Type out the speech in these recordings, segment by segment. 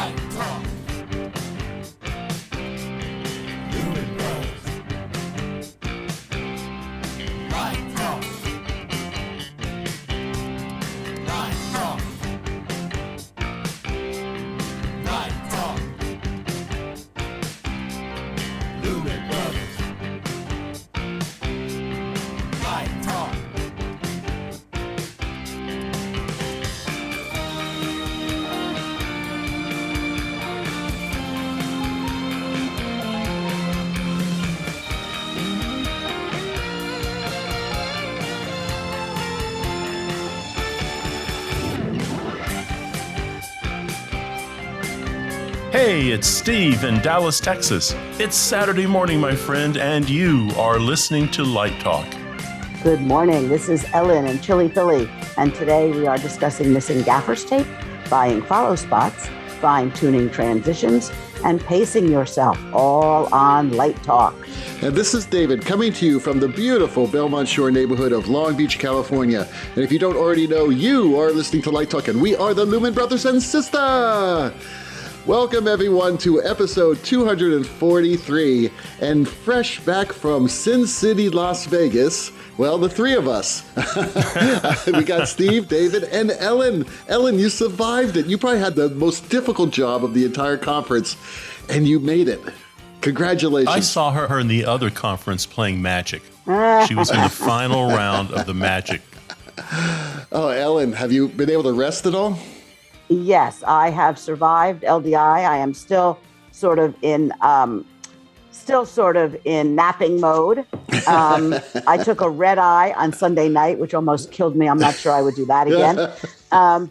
Light Talk. Lumen Brothers. Light Talk. Light Talk. Light Talk. Lumen Brothers. Light Talk. Hey, it's Steve in Dallas, Texas. It's Saturday morning, my friend, and you are listening to Light Talk. Good morning. This is Ellen in Chili, Philly, and today we are discussing missing gaffer's tape, buying Followspots, fine-tuning transitions, and pacing yourself, all on Light Talk. And this is David coming to you from the beautiful Belmont Shore neighborhood of Long Beach, California. And if you don't already know, you are listening to Light Talk, and we are the Lumen Brothers and Sistah. Welcome, everyone, to episode 243, and fresh back from Sin City, Las Vegas. Well, the three of us. We got Steve, David, and Ellen. Ellen, you survived it. You probably had the most difficult job of the entire conference, and you made it. Congratulations. I saw her in the other conference playing Magic. She was in the final round of the Magic. Oh, Ellen, have you been able to rest at all? Yes, I have survived LDI. I am still sort of in napping mode. I took a red eye on Sunday night, which almost killed me. I'm not sure I would do that again.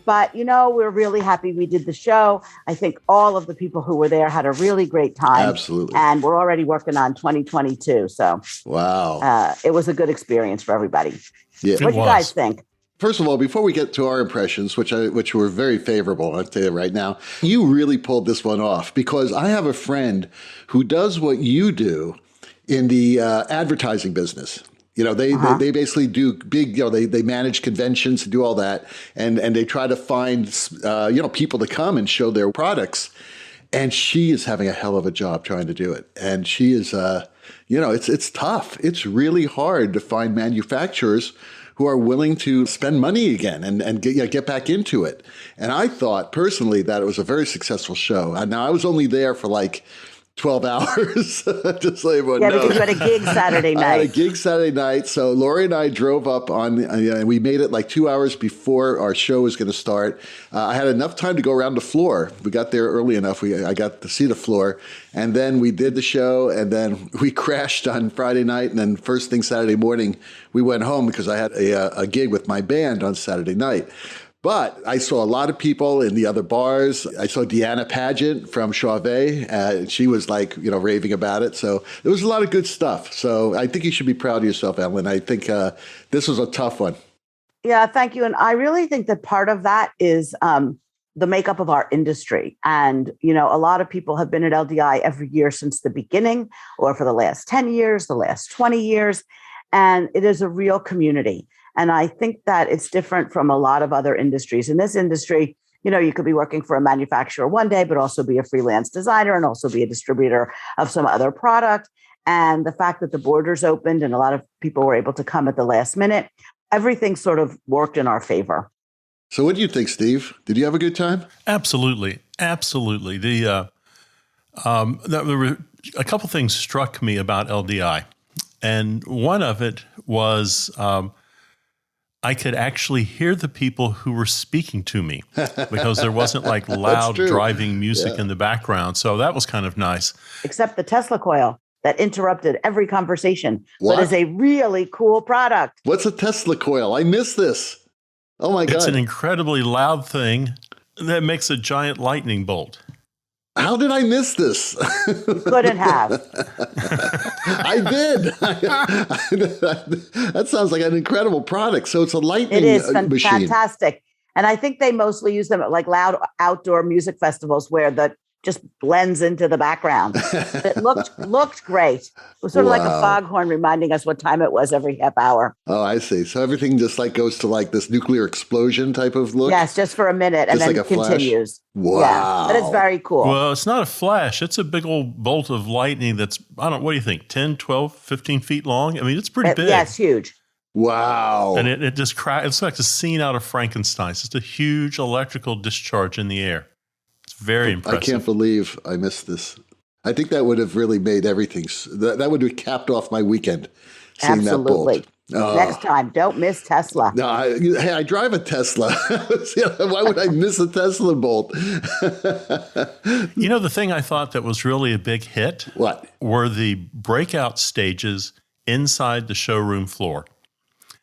But, we're really happy we did the show. I think all of the people who were there had a really great time. Absolutely. And we're already working on 2022. So wow, it was a good experience for everybody. Yeah. What do you guys think? First of all, before we get to our impressions, which were very favorable, I'll tell you right now, you really pulled this one off, because I have a friend who does what you do in the advertising business. They basically do big, they manage conventions and do all that. And they try to find, people to come and show their products. And she is having a hell of a job trying to do it. And she is, it's tough. It's really hard to find manufacturers who are willing to spend money again and get back into it. And I thought personally that it was a very successful show. Now, I was only there for like 12 hours, just so everyone knows. Yeah, because you had a gig Saturday night. I had a gig Saturday night. So Lori and I drove up and we made it like 2 hours before our show was going to start. I had enough time to go around the floor. We got there early enough. I got to see the floor. And then we did the show, and then we crashed on Friday night. And then first thing Saturday morning, we went home because I had a gig with my band on Saturday night. But I saw a lot of people in the other bars. I saw Deanna Pageant from Chauvet. She was raving about it. So there was a lot of good stuff. So I think you should be proud of yourself, Ellen. I think this was a tough one. Yeah, thank you. And I really think that part of that is the makeup of our industry. And, a lot of people have been at LDI every year since the beginning, or for the last 10 years, the last 20 years. And it is a real community. And I think that it's different from a lot of other industries. In this industry, you could be working for a manufacturer one day, but also be a freelance designer and also be a distributor of some other product. And the fact that the borders opened and a lot of people were able to come at the last minute, everything sort of worked in our favor. So what do you think, Steve? Did you have a good time? Absolutely. Absolutely. There were a couple things struck me about LDI. And one of it was I could actually hear the people who were speaking to me because there wasn't like loud driving music in the background. So that was kind of nice. Except the Tesla Coil that interrupted every conversation, What? but is a really cool product. What's a Tesla Coil? I missed this. Oh my God. It's an incredibly loud thing that makes a giant lightning bolt. How did I miss this? You couldn't have. I did. That sounds like an incredible product. So it's a lightning machine. Fantastic. And I think they mostly use them at like loud outdoor music festivals where the just blends into the background. It looked great. It was sort of like a Wow. foghorn reminding us what time it was every half hour. Oh, I see. So everything just like goes to like this nuclear explosion type of look? Yes, just for a minute and Just then like a flash? continues. Wow. Yeah, but it's very cool. Well, it's not a flash. It's a big old bolt of lightning that's, what do you think, 10, 12, 15 feet long? I mean, it's pretty big. Yeah, it's huge. Wow. And it just cracks. It's like a scene out of Frankenstein. It's just a huge electrical discharge in the air. It's very impressive. I can't believe I missed this. I think that would have really made everything, that would have capped off my weekend, seeing Absolutely. that bolt. Next time, don't miss Tesla. No, I drive a Tesla. Why would I miss a Tesla bolt? You know, the thing I thought that was really a big hit What? were the breakout stages inside the showroom floor.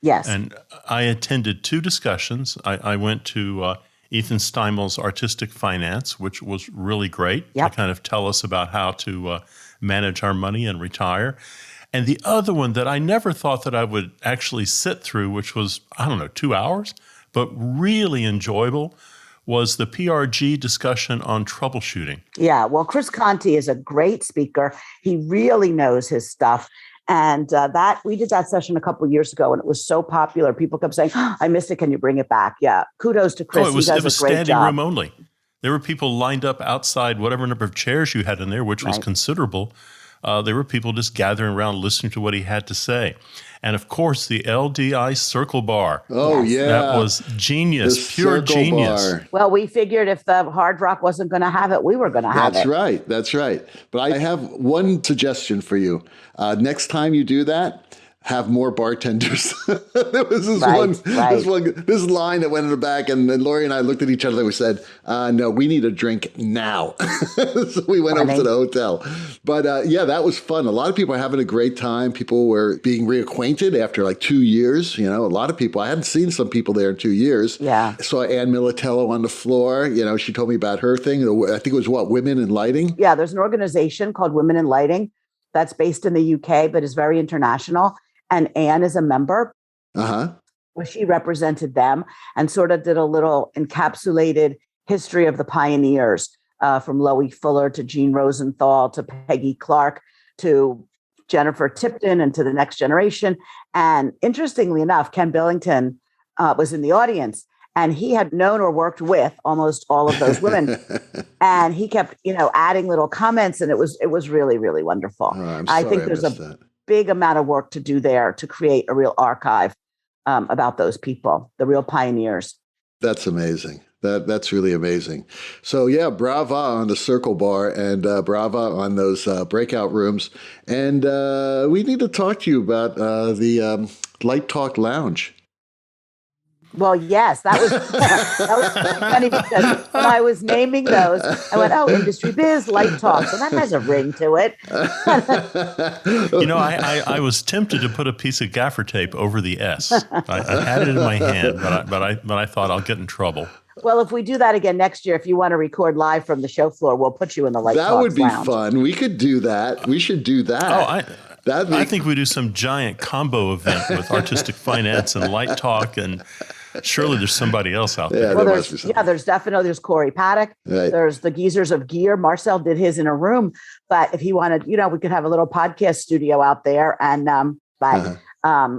Yes. And I attended 2 discussions. I went to Ethan Steimel's Artistic Finance, which was really great Yep. to kind of tell us about how to manage our money and retire. And the other one that I never thought that I would actually sit through, which was, 2 hours, but really enjoyable, was the PRG discussion on troubleshooting. Yeah. Well, Chris Conti is a great speaker. He really knows his stuff. And that we did that session a couple of years ago, and it was so popular. People kept saying, "I missed it. Can you bring it back?" Yeah. Kudos to Chris. It was he does a great standing job. room only. There were people lined up outside whatever number of chairs you had in there, which was Right. considerable. There were people just gathering around listening to what he had to say. And of course, the LDI circle bar. Oh, Yes. yeah. That was genius, The pure circle genius. bar. Well, we figured if the Hard Rock wasn't going to have it, we were going to have That's it. right. That's right. But I have one suggestion for you. Next time you do that, have more bartenders. There was this this line that went in the back, and then Lori and I looked at each other and we said, no, we need a drink now. So we went over to the hotel. But yeah, that was fun. A lot of people are having a great time. People were being reacquainted after like 2 years. You know, a lot of people, I hadn't seen some people there in 2 years. Yeah. I saw Ann Militello on the floor. You know, she told me about her thing. I think it was Women in Lighting? Yeah, there's an organization called Women in Lighting that's based in the UK, but is very international. And Anne is a member. Uh-huh. Well, she represented them and sort of did a little encapsulated history of the pioneers, from Loie Fuller to Jean Rosenthal to Peggy Clark to Jennifer Tipton and to the next generation. And interestingly enough, Ken Billington was in the audience, and he had known or worked with almost all of those women. And he kept, adding little comments, and it was really, really wonderful. Oh, I'm I sorry think there's a missed that. big amount of work to do there to create a real archive about those people, the real pioneers. That's amazing. That's really amazing. So yeah, brava on the circle bar and brava on those breakout rooms. And we need to talk to you about the Light Talk Lounge. Well, yes, that was funny because when I was naming those, I went, "Oh, industry biz, light talk." So that has a ring to it. I was tempted to put a piece of gaffer tape over the S. I had it in my hand, but I thought I'll get in trouble. Well, if we do that again next year, if you want to record live from the show floor, we'll put you in the light talk. That would be lounge. fun. We could do that. We should do that. I think we do some giant combo event with Artistic Finance and Light Talk, and surely there's somebody else out there. Yeah, Well, there must be something. there's Corey Paddock. Right. There's the Geezers of Gear. Marcel did his in a room, but if he wanted, we could have a little podcast studio out there. And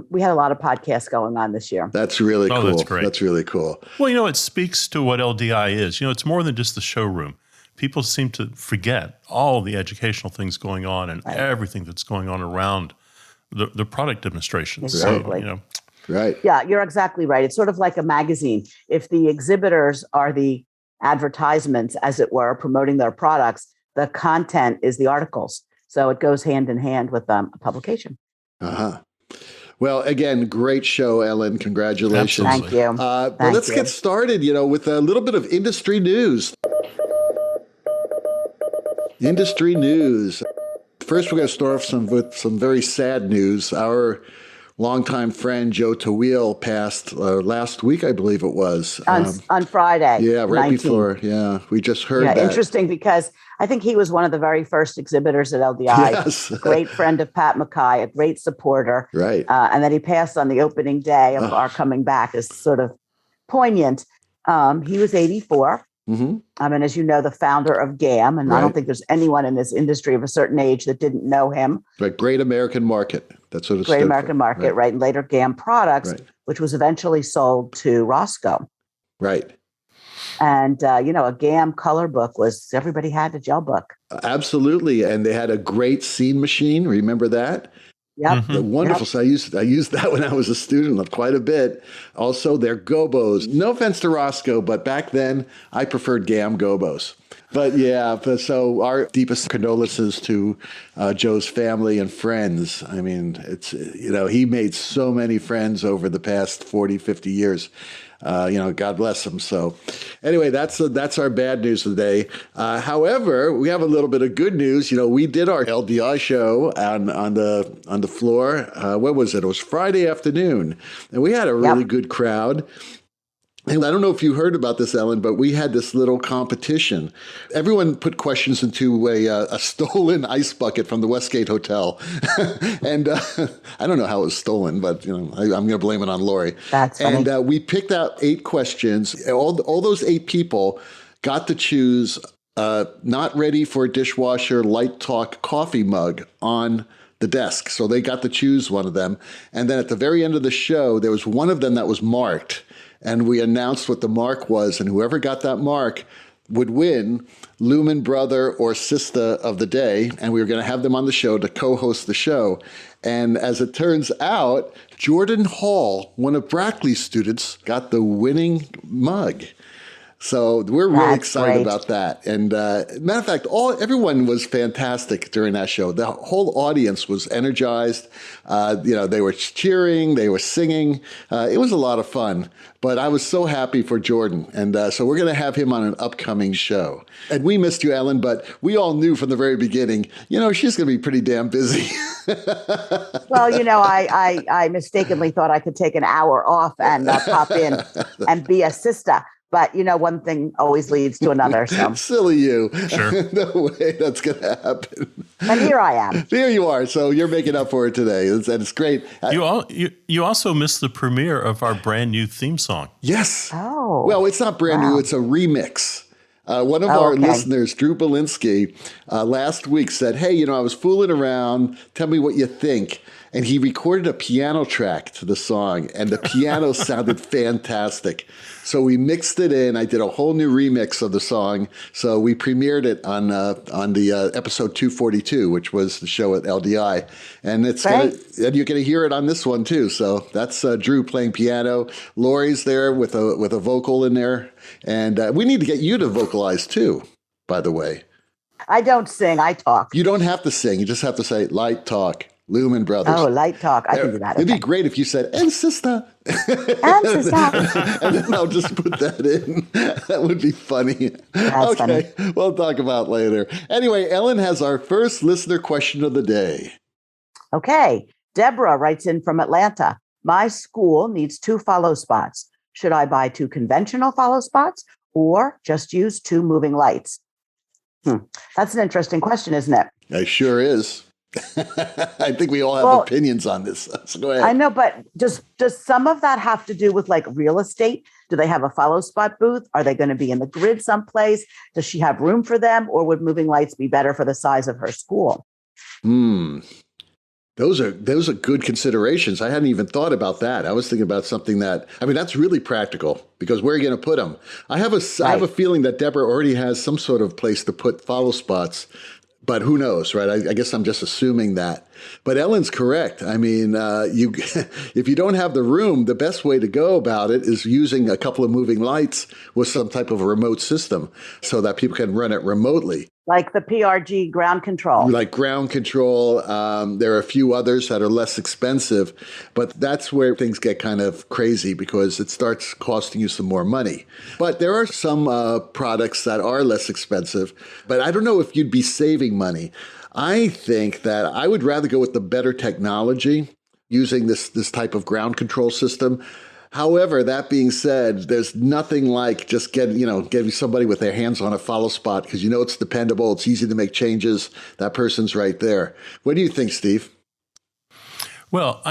we had a lot of podcasts going on this year. That's really cool. That's great. That's really cool. Well, it speaks to what LDI is. It's more than just the showroom. People seem to forget all the educational things going on and everything that's going on around the product demonstrations. Exactly. So, Right. Yeah, you're exactly right. It's sort of like a magazine. If the exhibitors are the advertisements, as it were, promoting their products, the content is the articles. So it goes hand in hand with a publication. Uh-huh. Well, again, great show, Ellen. Congratulations. Absolutely. Thank you. But Thank let's you. get started, with a little bit of industry news. Industry news. First, we're going to start off with some very sad news. Our longtime friend Joe Tawil passed last week, I believe it was. On Friday. Yeah, right 19. before. Yeah, we just heard Yeah, that. interesting because I think he was one of the very first exhibitors at LDI. Yes. A great friend of Pat McKay, a great supporter. Right. And that he passed on the opening day of our coming back is sort of poignant. He was 84. Mm-hmm. I mean, as you know, the founder of GAM, and I don't Right. think there's anyone in this industry of a certain age that didn't know him. Right. Great American Market. That's what it Great stood American for. Market, right? And later GAM Products, Right. which was eventually sold to Roscoe. Right. And, a GAM color book was everybody had a gel book. Absolutely. And they had a great scene machine. Remember that? Yep. The wonderful. Yep. So I used that when I was a student quite a bit. Also, their gobos. No offense to Roscoe, but back then I preferred GAM gobos. But yeah, so our deepest condolences to Joe's family and friends. I mean, he made so many friends over the past 40, 50 years. God bless him. So anyway, that's our bad news today. However, we have a little bit of good news. We did our LDI show on the floor. What was it? It was Friday afternoon, and we had a really good crowd. And I don't know if you heard about this, Ellen, but we had this little competition. Everyone put questions into a stolen ice bucket from the Westgate Hotel. And I don't know how it was stolen, but I'm going to blame it on Lori. That's funny. And we picked out 8 questions. All those 8 people got to choose not ready for a dishwasher Light Talk coffee mug on the desk. So they got to choose one of them. And then at the very end of the show, there was one of them that was marked. And we announced what the mark was, and whoever got that mark would win Lumen Brother or Sistah of the day, and we were going to have them on the show to co-host the show. And as it turns out, Jordan Hall, one of Brackley's students, got the winning mug. So we're really excited about that. And matter of fact, everyone was fantastic during that show. The whole audience was energized. They were cheering, they were singing. It was a lot of fun. But I was so happy for Jordan. And so we're going to have him on an upcoming show. And we missed you, Ellen, but we all knew from the very beginning, she's going to be pretty damn busy. Well, I mistakenly thought I could take an hour off and pop in and be a sister. But, one thing always leads to another. So Silly you. Sure. No way that's going to happen. And here I am. There you are. So you're making up for it today. It's great. You also missed the premiere of our brand new theme song. Yes. Oh. Well, it's not brand new. It's a remix. One of our listeners, Drew Belinsky, last week said, hey, I was fooling around. Tell me what you think. And he recorded a piano track to the song, and the piano sounded fantastic. So we mixed it in. I did a whole new remix of the song. So we premiered it on the episode 242, which was the show at LDI. And and you're going to hear it on this one too. So that's Drew playing piano. Lori's there with a vocal in there. And we need to get you to vocalize too, by the way. I don't sing, I talk. You don't have to sing. You just have to say Light Talk. Lumen Brothers. Oh, Light Talk. I can do that. It'd be great if you said, and Sistah. And Sistah. And then I'll just put that in. That would be funny. That's funny. We'll talk about later. Anyway, Ellen has our first listener question of the day. Okay. Deborah writes in from Atlanta. My school needs 2 follow spots. Should I buy 2 conventional follow spots or just use 2 moving lights? That's an interesting question, isn't it? It sure is. I think we all have opinions on this. So go ahead. I know, but does some of that have to do with like real estate? Do they have a follow spot booth? Are they going to be in the grid someplace? Does she have room for them? Or would moving lights be better for the size of her school? Those are good considerations. I hadn't even thought about that. I was thinking about something that's really practical because where are you going to put them? I have a feeling that Deborah already has some sort of place to put follow spots. But who knows, right? I guess I'm just assuming that. But Ellen's correct. I mean, if you don't have the room, the best way to go about it is using a couple of moving lights with some type of a remote system so that people can run it remotely. Like the PRG ground control. Like ground control. There are a few others that are less expensive, but that's where things get kind of crazy because it starts costing you some more money. But there are some products that are less expensive, but I don't know if you'd be saving money. I think that I would rather go with the better technology using this type of ground control system. However, that being said, there's nothing like just getting somebody with their hands on a follow spot because it's dependable. It's easy to make changes. That person's right there. What do you think, Steve? Well,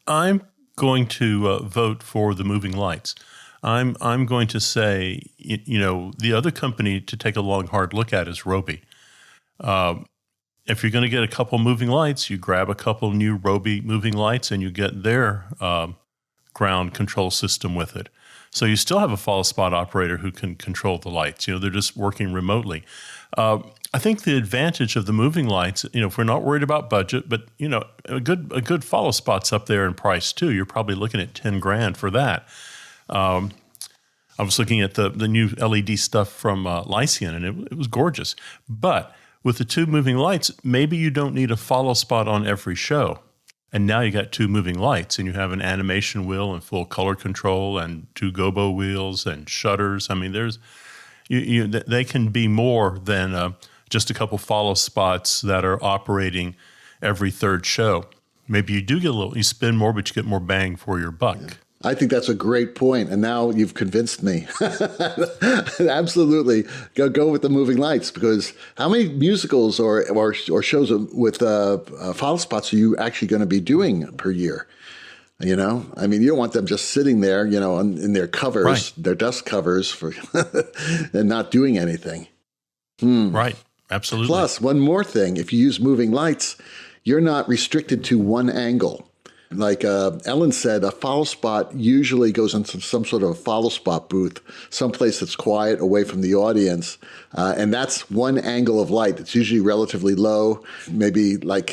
I'm going to vote for the moving lights. I'm going to say, the other company to take a long, hard look at is Roby. If you're going to get a couple moving lights, you grab a couple new Roby moving lights and you get their ground control system with it. So you still have a follow spot operator who can control the lights. They're just working remotely. I think the advantage of the moving lights, if we're not worried about budget, but a good follow spot's up there in price too. You're probably looking at $10,000 for that. I was looking at the new LED stuff from Lycian, and it was gorgeous. But with the two moving lights, maybe you don't need a follow spot on every show. And now you got two moving lights, and you have an animation wheel and full color control and two gobo wheels and shutters. I mean, they can be more than just a couple follow spots that are operating every third show. Maybe you do get you spend more, but you get more bang for your buck. Yeah. I think that's a great point, and now you've convinced me. Absolutely, go with the moving lights, because how many musicals or shows with follow spots are you actually going to be doing per year? I mean, you don't want them just sitting there, in their covers, right, their dust covers and not doing anything. Right, absolutely. Plus, one more thing: if you use moving lights, you're not restricted to one angle. Like Ellen said, a follow spot usually goes into some sort of a follow spot booth, someplace that's quiet, away from the audience. And that's one angle of light. It's usually relatively low, maybe like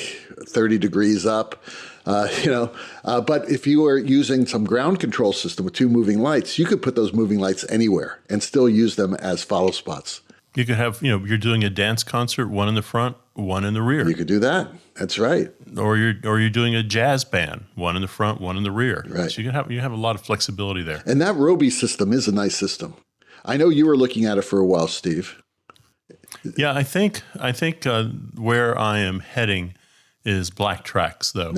30 degrees up. But if you were using some ground control system with two moving lights, you could put those moving lights anywhere and still use them as follow spots. You could have, you're doing a dance concert, one in the front, one in the rear. You could do that. That's right. Or you're doing a jazz band, one in the front, one in the rear. Right. So you have a lot of flexibility there. And that Roby system is a nice system. I know you were looking at it for a while, Steve. Yeah, I think where I am heading is BlackTrax, though.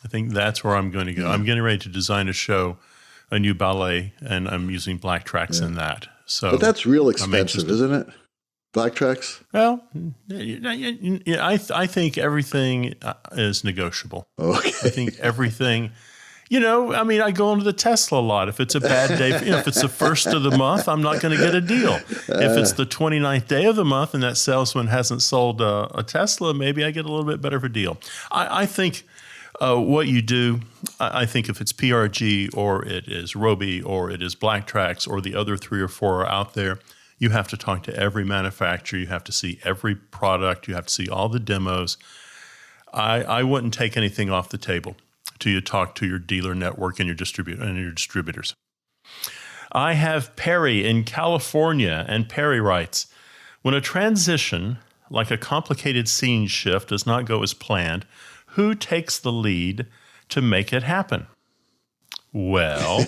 I think that's where I'm going to go. Yeah. I'm getting ready to design a new ballet, and I'm using BlackTrax in that. So, but that's real expensive, isn't it? BlackTrax? Well, yeah, I think everything is negotiable. Okay. I think everything, I go into the Tesla a lot. If it's a bad day, if it's the first of the month, I'm not going to get a deal. If it's the 29th day of the month and that salesman hasn't sold a Tesla, maybe I get a little bit better of a deal. I think what you do, I think if it's PRG or it is Roby or it is BlackTrax or the other 3 or 4 are out there, you have to talk to every manufacturer. You have to see every product. You have to see all the demos. I wouldn't take anything off the table till you talk to your dealer network and your distributors. I have Perry in California, and Perry writes, when a transition, like a complicated scene shift, does not go as planned, who takes the lead to make it happen? Well,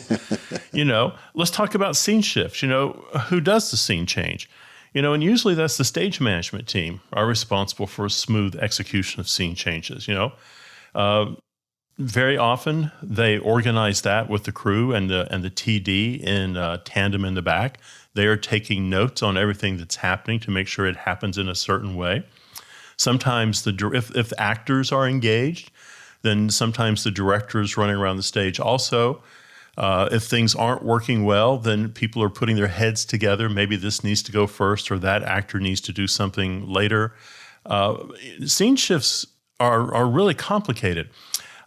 let's talk about scene shifts. Who does the scene change? And usually that's the stage management team are responsible for a smooth execution of scene changes. Very often they organize that with the crew and the TD in tandem in the back. They are taking notes on everything that's happening to make sure it happens in a certain way. Sometimes if actors are engaged, then sometimes the director is running around the stage also. If things aren't working well, then people are putting their heads together. Maybe this needs to go first or that actor needs to do something later. Scene shifts are really complicated.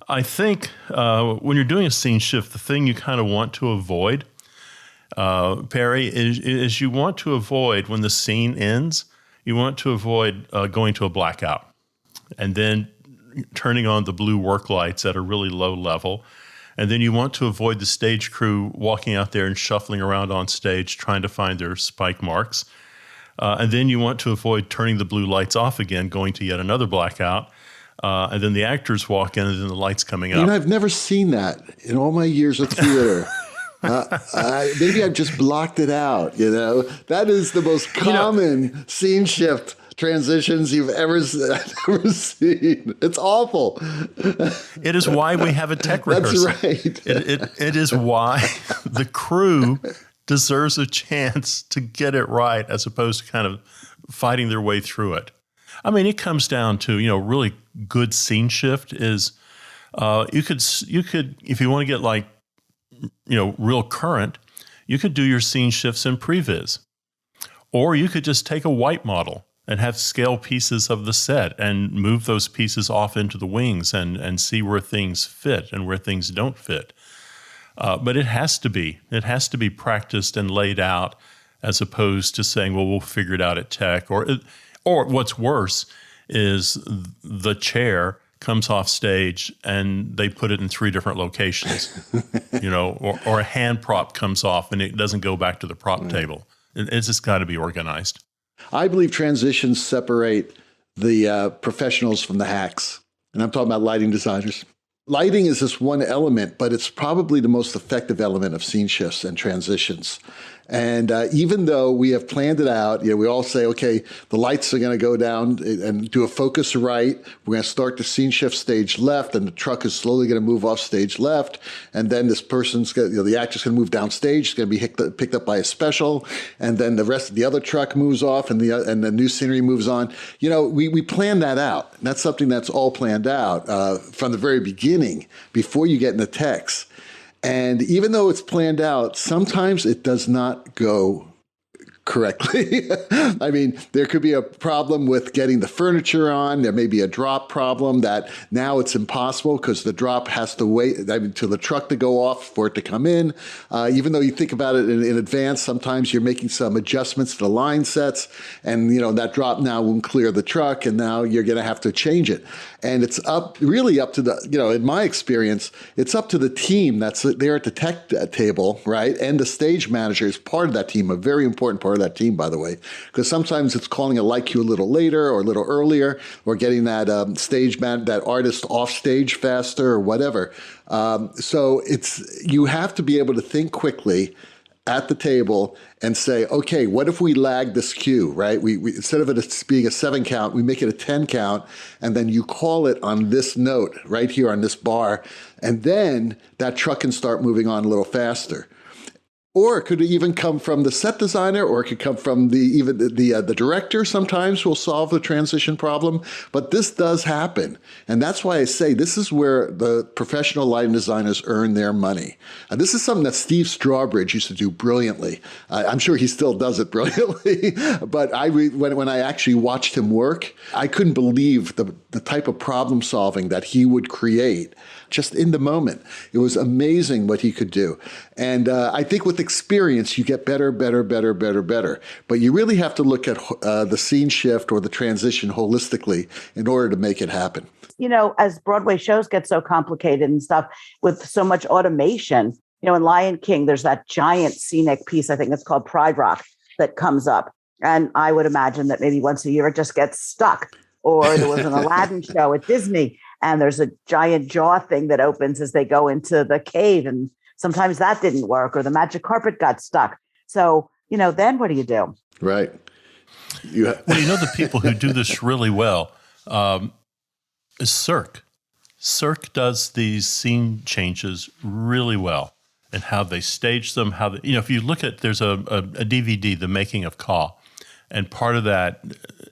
I think when you're doing a scene shift, the thing you kind of want to avoid, Perry, is you want to avoid when the scene ends, you want to avoid going to a blackout and then turning on the blue work lights at a really low level. And then you want to avoid the stage crew walking out there and shuffling around on stage trying to find their spike marks. And then you want to avoid turning the blue lights off again, going to yet another blackout. And then the actors walk in and then the lights coming up. I've never seen that in all my years of theater. Maybe I've just blocked it out. That is the most common scene shift transitions you've ever seen. It's awful. It is why we have a tech rehearsal. That's right. It is why the crew deserves a chance to get it right as opposed to kind of fighting their way through it. I mean, it comes down to, really good scene shift is you could if you want to get real current, You could do your scene shifts in previs. Or you could just take a white model and have scale pieces of the set and move those pieces off into the wings and see where things fit and where things don't fit. But it has to be practiced and laid out, as opposed to saying, well, we'll figure it out at tech. Or what's worse is the chair comes off stage and they put it in 3 different locations, or a hand prop comes off and it doesn't go back to the prop table. It's just got to be organized. I believe transitions separate the professionals from the hacks. And I'm talking about lighting designers. Lighting is just one element, but it's probably the most effective element of scene shifts and transitions. And even though we have planned it out, we all say, okay, the lights are going to go down and do a focus right. We're going to start the scene shift stage left, and the truck is slowly going to move off stage left. And then this person's going the actor's going to move down stage. It's going to be picked up by a special. And then the rest of the other truck moves off, and the new scenery moves on. We plan that out. That's something that's all planned out from the very beginning, before you get into text. And even though it's planned out, sometimes it does not go correctly. I mean, there could be a problem with getting the furniture on. There may be a drop problem that now it's impossible because the drop has to wait till the truck to go off for it to come in. Even though you think about it in advance, sometimes you're making some adjustments to the line sets, and that drop now won't clear the truck, and now you're going to have to change it. And it's really up to in my experience, it's up to the team that's there at the tech table, right? And the stage manager is part of that team, a very important part of that team, by the way, because sometimes it's calling a light cue a little later or a little earlier, or getting that that artist off stage faster or whatever. So you have to be able to think quickly at the table and say, okay, what if we lag this cue, right? We instead of it being a 7 count, we make it a 10 count, and then you call it on this note right here on this bar, and then that truck can start moving on a little faster. Or it could even come from the set designer, or it could come from the director. Sometimes will solve the transition problem, but this does happen, and that's why I say this is where the professional lighting designers earn their money. And this is something that Steve Strawbridge used to do brilliantly. I'm sure he still does it brilliantly, but when I actually watched him work, I couldn't believe the type of problem solving that he would create just in the moment. It was amazing what he could do. And I think with experience, you get better. But you really have to look at the scene shift or the transition holistically in order to make it happen. As Broadway shows get so complicated and stuff with so much automation, in Lion King, there's that giant scenic piece, I think it's called Pride Rock, that comes up. And I would imagine that maybe once a year it just gets stuck. Or there was an Aladdin show at Disney, and there's a giant jaw thing that opens as they go into the cave. And sometimes that didn't work, or the magic carpet got stuck. So, then what do you do? Right. The people who do this really well is Cirque. Cirque does these scene changes really well, and how they stage them, if you look at, there's a DVD, The Making of Ka, and part of that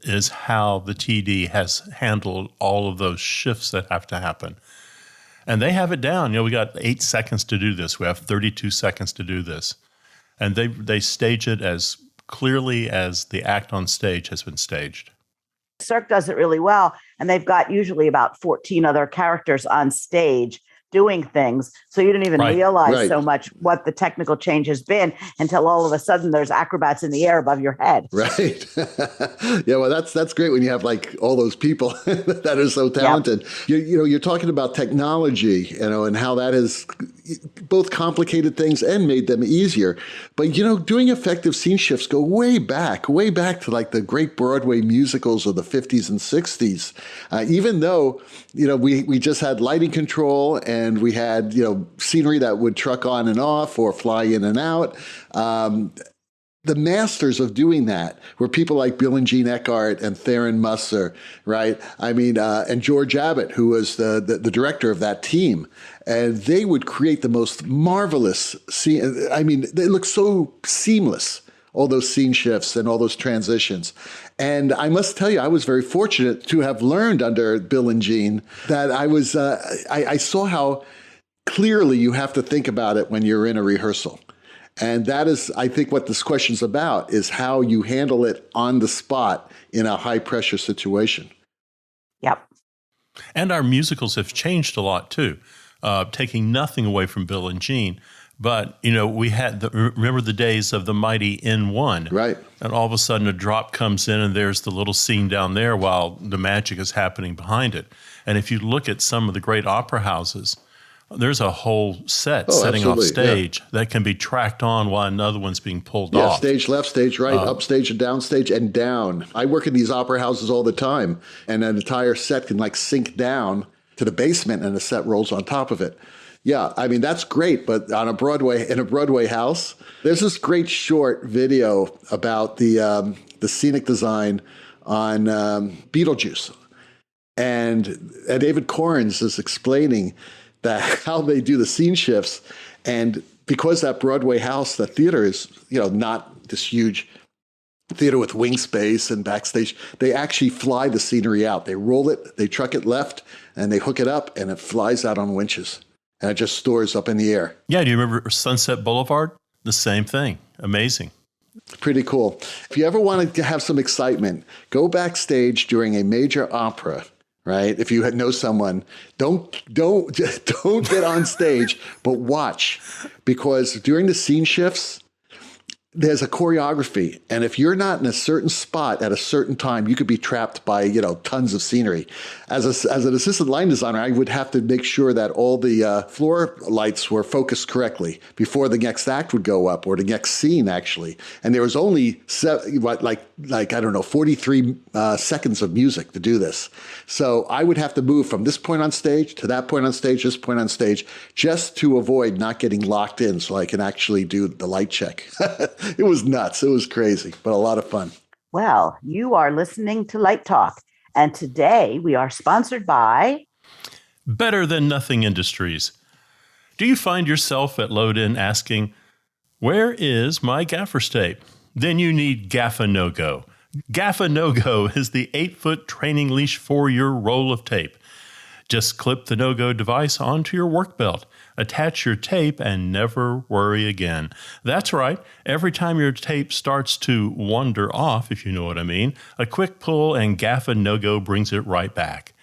is how the TD has handled all of those shifts that have to happen. And they have it down. We got 8 seconds to do this. We have 32 seconds to do this. And they stage it as clearly as the act on stage has been staged. Cirque does it really well. And they've got usually about 14 other characters on stage doing things. So you don't even realize so much what the technical change has been until all of a sudden there's acrobats in the air above your head. Right. Yeah, well, that's great when you have all those people that are so talented. Yep. You're talking about technology, and how that has both complicated things and made them easier. But, doing effective scene shifts go way back to the great Broadway musicals of the 50s and 60s. Even though, we just had lighting control and we had, scenery that would truck on and off or fly in and out. The masters of doing that were people like Bill and Jean Eckhart and Theron Musser, right? And George Abbott, who was the director of that team. And they would create the most marvelous scene. They look so seamless, all those scene shifts and all those transitions. And I must tell you, I was very fortunate to have learned under Bill and Jean that I saw how clearly you have to think about it when you're in a rehearsal. And that is, I think, what this question's about, is how you handle it on the spot in a high-pressure situation. Yep. And our musicals have changed a lot, too, taking nothing away from Bill and Jean. But, we had remember the days of the mighty N1. Right. And all of a sudden a drop comes in and there's the little scene down there while the magic is happening behind it. And if you look at some of the great opera houses, there's a whole set setting off stage that can be tracked on while another one's being pulled off. Stage left, stage right, up stage and down stage and down. I work in these opera houses all the time, and an entire set can sink down to the basement and the set rolls on top of it. Yeah, I mean, that's great, but in a Broadway house, there's this great short video about the scenic design on Beetlejuice. And David Corns is explaining how they do the scene shifts. And because that Broadway house, the theater is, not this huge theater with wing space and backstage, they actually fly the scenery out. They roll it, they truck it left, and they hook it up, and it flies out on winches. And it just stores up in the air. Yeah, do you remember Sunset Boulevard? The same thing. Amazing. Pretty cool. If you ever want to have some excitement, go backstage during a major opera, right? If you know someone, don't get on stage, but watch. Because during the scene shifts, there's a choreography. And if you're not in a certain spot at a certain time, you could be trapped by, tons of scenery. As an assistant line designer, I would have to make sure that all the floor lights were focused correctly before the next act would go up, or the next scene, actually. And there was only 43 seconds of music to do this. So I would have to move from this point on stage to that point on stage, this point on stage, just to avoid not getting locked in so I can actually do the light check. It was nuts. It was crazy, but a lot of fun. Well, you are listening to Light Talk, and today we are sponsored by Better Than Nothing Industries. Do you find yourself at load-in asking, where is my gaffer's tape? Then you need Gaffer No-Go. Gaffer No-Go is the 8-foot training leash for your roll of tape. Just clip the No-Go device onto your work belt, attach your tape, and never worry again. That's right. Every time your tape starts to wander off, if you know what I mean, a quick pull and Gaffer No-Go brings it right back.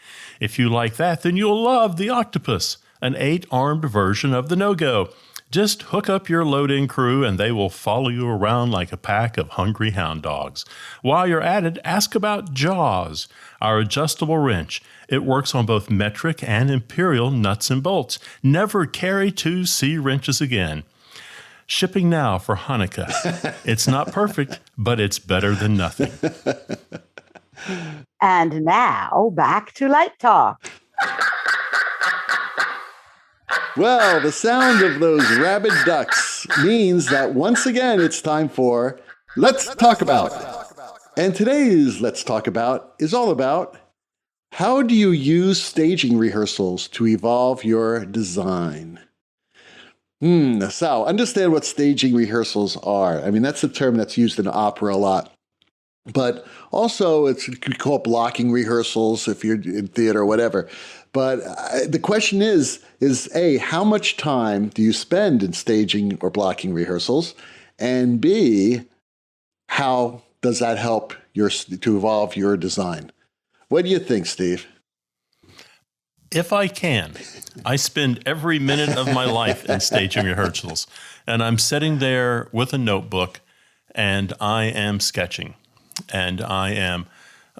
If you like that, then you'll love the Octopus, an 8-armed version of the No-Go. Just hook up your load-in crew and they will follow you around like a pack of hungry hound dogs. While you're at it, ask about Jaws, our adjustable wrench. It works on both metric and imperial nuts and bolts. Never carry 2 C wrenches again. Shipping now for Hanukkah. It's not perfect, but it's better than nothing. And now back to Light Talk. Well, the sound of those rabid ducks means that once again it's time for Let's Talk About. And today's Let's Talk About is all about, how do you use staging rehearsals to evolve your design? So understand what staging rehearsals are. I mean, that's a term that's used in opera a lot. But also, you could call it blocking rehearsals if you're in theater or whatever. But the question is A, how much time do you spend in staging or blocking rehearsals? And B, how does that help to evolve your design? What do you think, Steve? If I can, I spend every minute of my life in staging rehearsals. And I'm sitting there with a notebook and I am sketching. And I am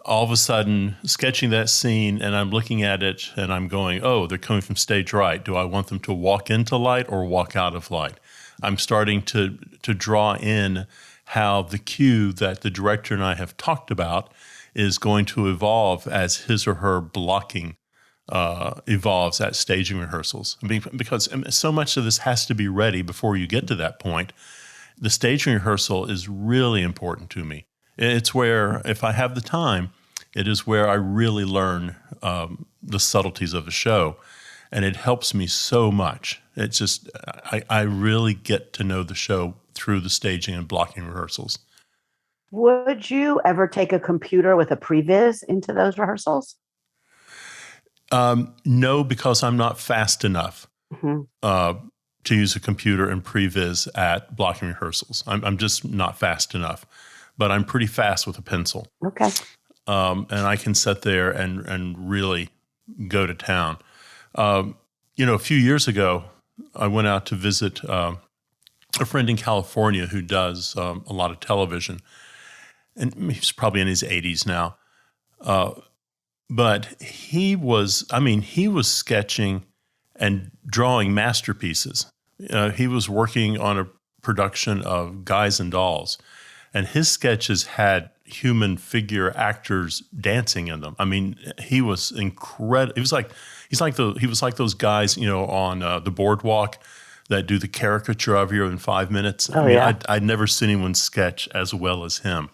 all of a sudden sketching that scene and I'm looking at it and I'm going, oh, they're coming from stage right. Do I want them to walk into light or walk out of light? I'm starting to draw in how the cue that the director and I have talked about is going to evolve as his or her blocking evolves at staging rehearsals. Because so much of this has to be ready before you get to that point. The staging rehearsal is really important to me. It's where, if I have the time, it is where I really learn the subtleties of a show, and it helps me so much. It's just, I really get to know the show through the staging and blocking rehearsals. Would you ever take a computer with a previs into those rehearsals? No, because I'm not fast enough to use a computer and previs at blocking rehearsals. I'm just not fast enough, but I'm pretty fast with a pencil. Okay. And I can sit there and really go to town. A few years ago, I went out to visit a friend in California who does a lot of television, and he's probably in his 80s now. But he was sketching and drawing masterpieces. He was working on a production of Guys and Dolls, and his sketches had human figure actors dancing in them. I mean, he was incredible. He was like those guys, on the boardwalk that do the caricature of you in 5 minutes. I'd never seen anyone sketch as well as him.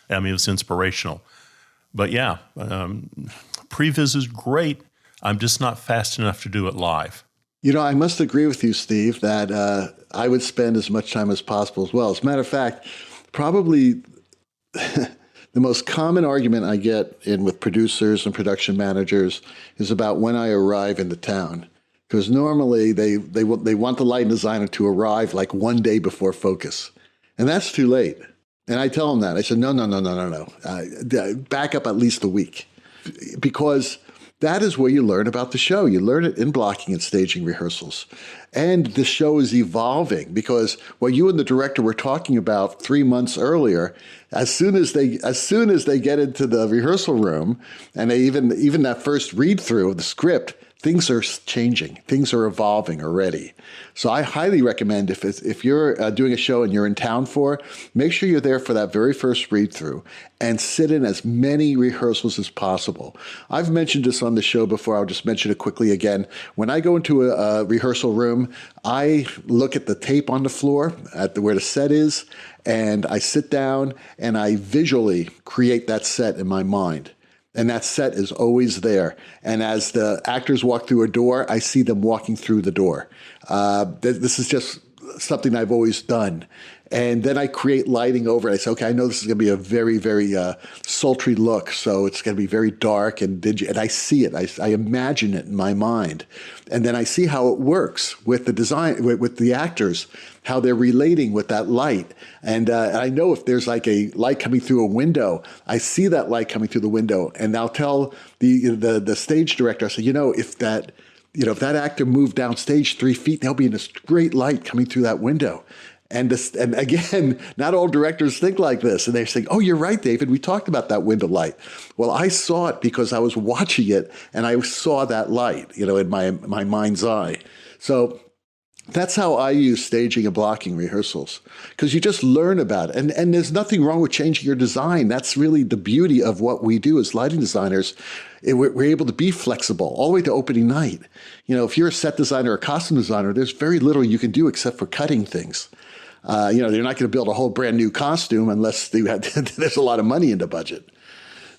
I mean, it was inspirational. But yeah, previs is great. I'm just not fast enough to do it live. I must agree with you, Steve, that I would spend as much time as possible as well. As a matter of fact, probably the most common argument I get in with producers and production managers is about when I arrive in the town. Because normally they want the lighting designer to arrive like one day before focus. And that's too late. And I tell them that. I said, no. Back up at least a week. Because that is where you learn about the show. You learn it in blocking and staging rehearsals. And the show is evolving because what you and the director were talking about 3 months earlier, as soon as they get into the rehearsal room and they even that first read through of the script, things are changing. Things are evolving already. So I highly recommend if you're doing a show and you're in town make sure you're there for that very first read through and sit in as many rehearsals as possible. I've mentioned this on the show before. I'll just mention it quickly again. When I go into a rehearsal room, I look at the tape on the floor where the set is, and I sit down and I visually create that set in my mind. And that set is always there. And as the actors walk through a door, I see them walking through the door. This is just something I've always done. And then I create lighting over it. I say, okay, I know this is going to be a very, very sultry look. So it's going to be very dark and dingy. And I see it. I imagine it in my mind. And then I see how it works with the design, with the actors, how they're relating with that light. And I know if there's like a light coming through a window, I see that light coming through the window. And I'll tell the stage director, I say, if that actor moved downstage 3 feet, they'll be in this great light coming through that window. And again, not all directors think like this. And they're saying, oh, you're right, David. We talked about that window light. Well, I saw it because I was watching it and I saw that light, in my mind's eye. So that's how I use staging and blocking rehearsals, because you just learn about it. And there's nothing wrong with changing your design. That's really the beauty of what we do as lighting designers. We're able to be flexible all the way to opening night. If you're a set designer or a costume designer, there's very little you can do except for cutting things. You're not going to build a whole brand new costume unless there's a lot of money in the budget.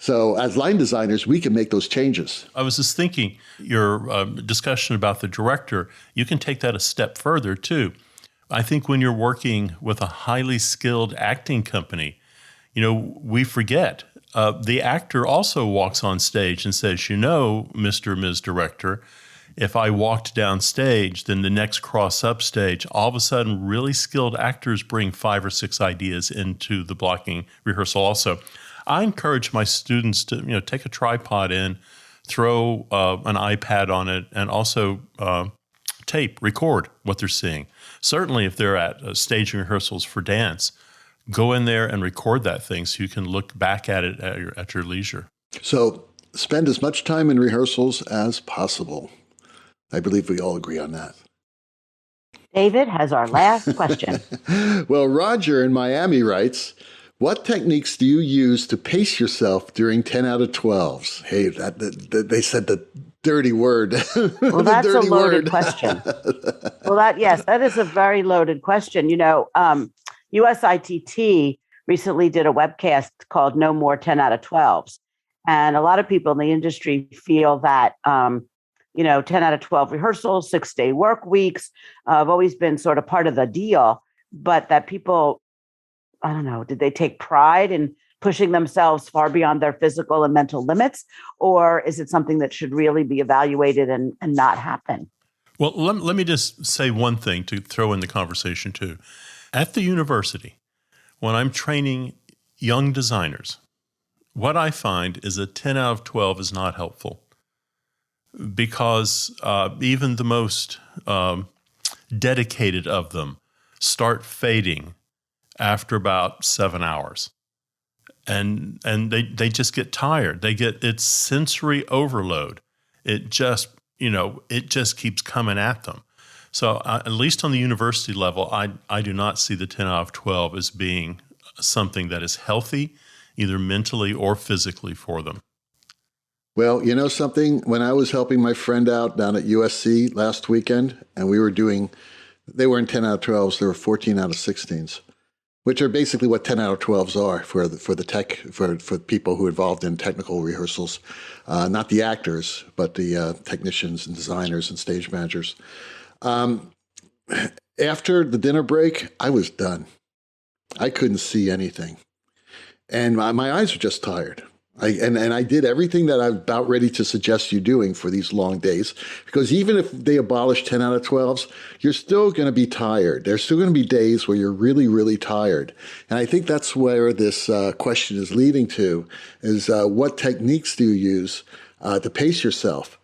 So as line designers, we can make those changes. I was just thinking, your discussion about the director, you can take that a step further too. I think when you're working with a highly skilled acting company, we forget. The actor also walks on stage and says, Mr. or Ms. Director, if I walked down stage, then the next cross up stage, all of a sudden really skilled actors bring 5 or 6 ideas into the blocking rehearsal also. I encourage my students to take a tripod in, throw an iPad on it, and also record what they're seeing. Certainly if they're at staging rehearsals for dance, go in there and record that thing so you can look back at it at your leisure. So spend as much time in rehearsals as possible. I believe we all agree on that. David has our last question. Well, Roger in Miami writes, what techniques do you use to pace yourself during 10 out of 12s? Hey, they said the dirty word. Well, that's a loaded question. Well, that is a very loaded question. USITT recently did a webcast called No More 10 out of 12s. And a lot of people in the industry feel that 10 out of 12 rehearsals, 6-day work weeks have always been sort of part of the deal, but that people, I don't know, did they take pride in pushing themselves far beyond their physical and mental limits? Or is it something that should really be evaluated and not happen? Well, let me just say one thing to throw in the conversation too. At the university, when I'm training young designers, what I find is a 10 out of 12 is not helpful because even the most dedicated of them start fading after about 7 hours. And they just get tired. It's sensory overload. It just keeps coming at them. So at least on the university level, I do not see the 10 out of 12 as being something that is healthy, either mentally or physically for them. Well, you know something? When I was helping my friend out down at USC last weekend, and they weren't 10 out of 12s, they were 14 out of 16s, which are basically what 10 out of 12s are for people who are involved in technical rehearsals, not the actors, but the technicians and designers and stage managers. After the dinner break, I was done. I couldn't see anything. And my eyes were just tired. I did everything that I'm about ready to suggest you doing for these long days, because even if they abolish 10 out of 12s, you're still going to be tired. There's still going to be days where you're really, really tired. And I think that's where this question is leading to, is what techniques do you use to pace yourself?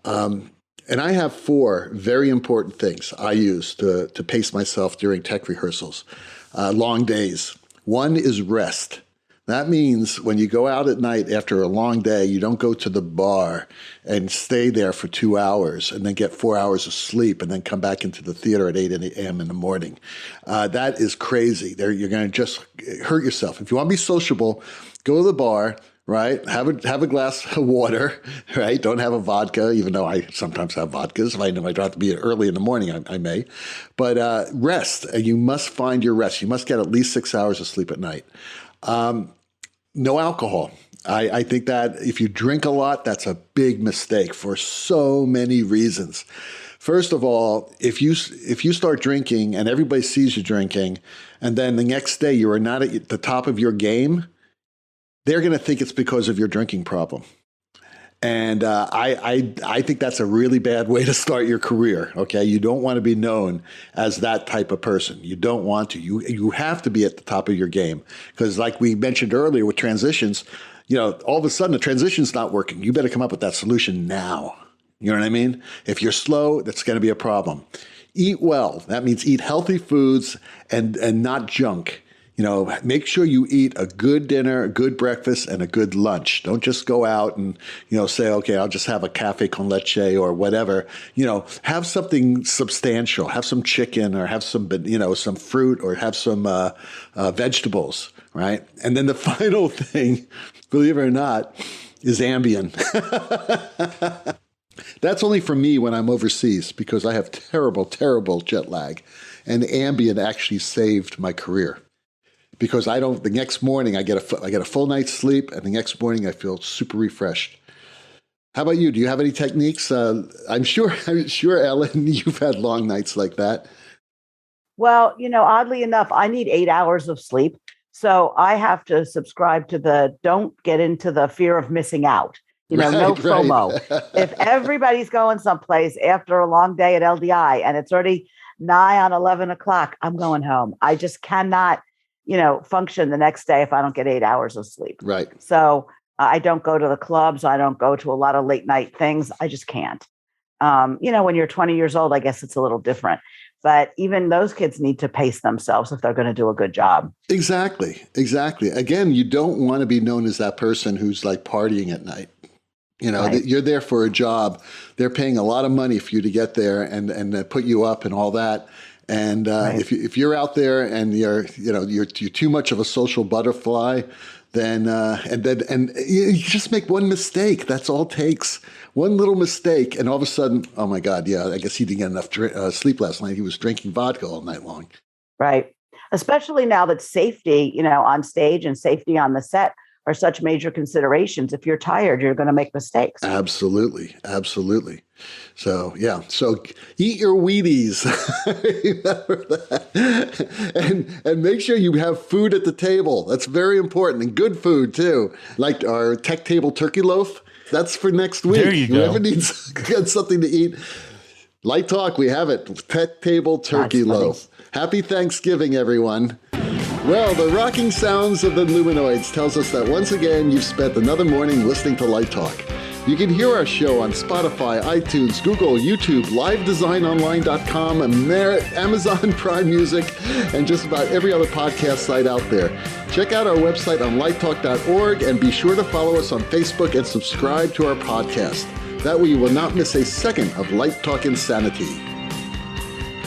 And I have 4 very important things I use to pace myself during tech rehearsals, long days. One is rest. That means when you go out at night after a long day, you don't go to the bar and stay there for 2 hours and then get 4 hours of sleep and then come back into the theater at 8 a.m. in the morning. That is crazy. You're going to just hurt yourself. If you want to be sociable, go to the bar, right? Have a glass of water, right? Don't have a vodka, even though I sometimes have vodkas. If I know I don't have to be early in the morning, I may. But rest. You must find your rest. You must get at least 6 hours of sleep at night. No alcohol. I think that if you drink a lot, that's a big mistake for so many reasons. First of all, if you start drinking and everybody sees you drinking, and then the next day you are not at the top of your game, they're going to think it's because of your drinking problem. And I think that's a really bad way to start your career, okay? You don't want to be known as that type of person. You don't want to. You have to be at the top of your game. Because like we mentioned earlier with transitions, all of a sudden the transition's not working. You better come up with that solution now. You know what I mean? If you're slow, that's going to be a problem. Eat well. That means eat healthy foods and not junk. Make sure you eat a good dinner, a good breakfast, and a good lunch. Don't just go out and, say, okay, I'll just have a cafe con leche or whatever. Have something substantial. Have some chicken or have some, some fruit or have some vegetables, right? And then the final thing, believe it or not, is Ambien. That's only for me when I'm overseas because I have terrible, terrible jet lag. And Ambien actually saved my career. Because the next morning I get a full night's sleep, and the next morning I feel super refreshed. How about you? Do you have any techniques? I'm sure, Ellen, you've had long nights like that. Well, oddly enough, I need 8 hours of sleep. So I have to subscribe to don't get into the fear of missing out. No FOMO. Right. If everybody's going someplace after a long day at LDI and it's already nigh on 11 o'clock, I'm going home. I just cannot function the next day if I don't get 8 hours of sleep. Right. So I don't go to the clubs. I don't go to a lot of late night things. I just can't. When you're 20 years old, I guess it's a little different. But even those kids need to pace themselves if they're going to do a good job. Exactly. Again, you don't want to be known as that person who's like partying at night. Right. You're there for a job. They're paying a lot of money for you to get there and put you up and all that. And Right. if you're out there and you're too much of a social butterfly, then you just make one mistake. That's all it takes. One little mistake, and all of a sudden, oh my God, yeah, I guess he didn't get enough sleep last night. He was drinking vodka all night long. Right. Especially now that safety, on stage and safety on the set are such major considerations. If you're tired, you're going to make mistakes. Absolutely. So, yeah. So eat your Wheaties. Remember that. And make sure you have food at the table. That's very important. And good food, too. Like our tech table turkey loaf. That's for next week. There you go. Whoever needs get something to eat, Light Talk, we have it. Pet Table Turkey That's funny. Loaf. Happy Thanksgiving, everyone. Well, the rocking sounds of the Luminoids tells us that once again you've spent another morning listening to Light Talk. You can hear our show on Spotify, iTunes, Google, YouTube, livedesignonline.com, Amazon Prime Music, and just about every other podcast site out there. Check out our website on lighttalk.org and be sure to follow us on Facebook and subscribe to our podcast. That way you will not miss a second of Light Talk insanity.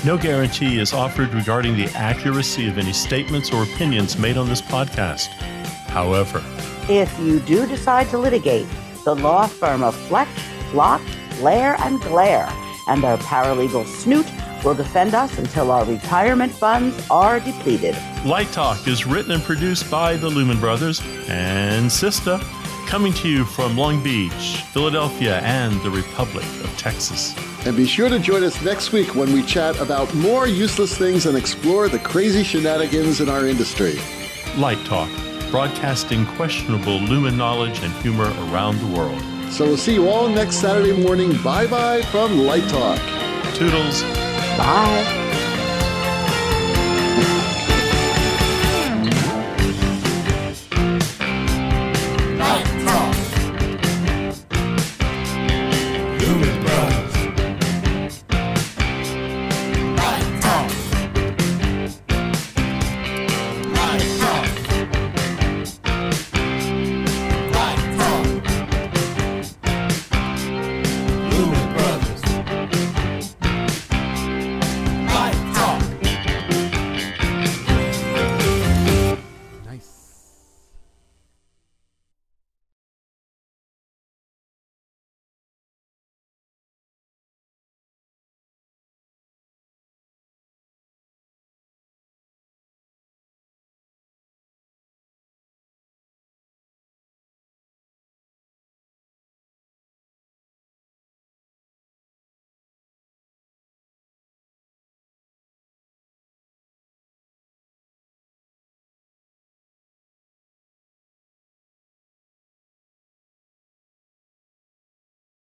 No guarantee is offered regarding the accuracy of any statements or opinions made on this podcast. However, If you do decide to litigate, the law firm of Fletch, Flock, Blair, and Glare and their paralegal Snoot will defend us until our retirement funds are depleted. Light Talk is written and produced by the Lumen Brothers and Sistah, coming to you from Long Beach, Philadelphia, and the Republic of Texas. And be sure to join us next week when we chat about more useless things and explore the crazy shenanigans in our industry. Light Talk, broadcasting questionable Lumen knowledge and humor around the world. So we'll see you all next Saturday morning. Bye-bye from Light Talk. Toodles. Bye.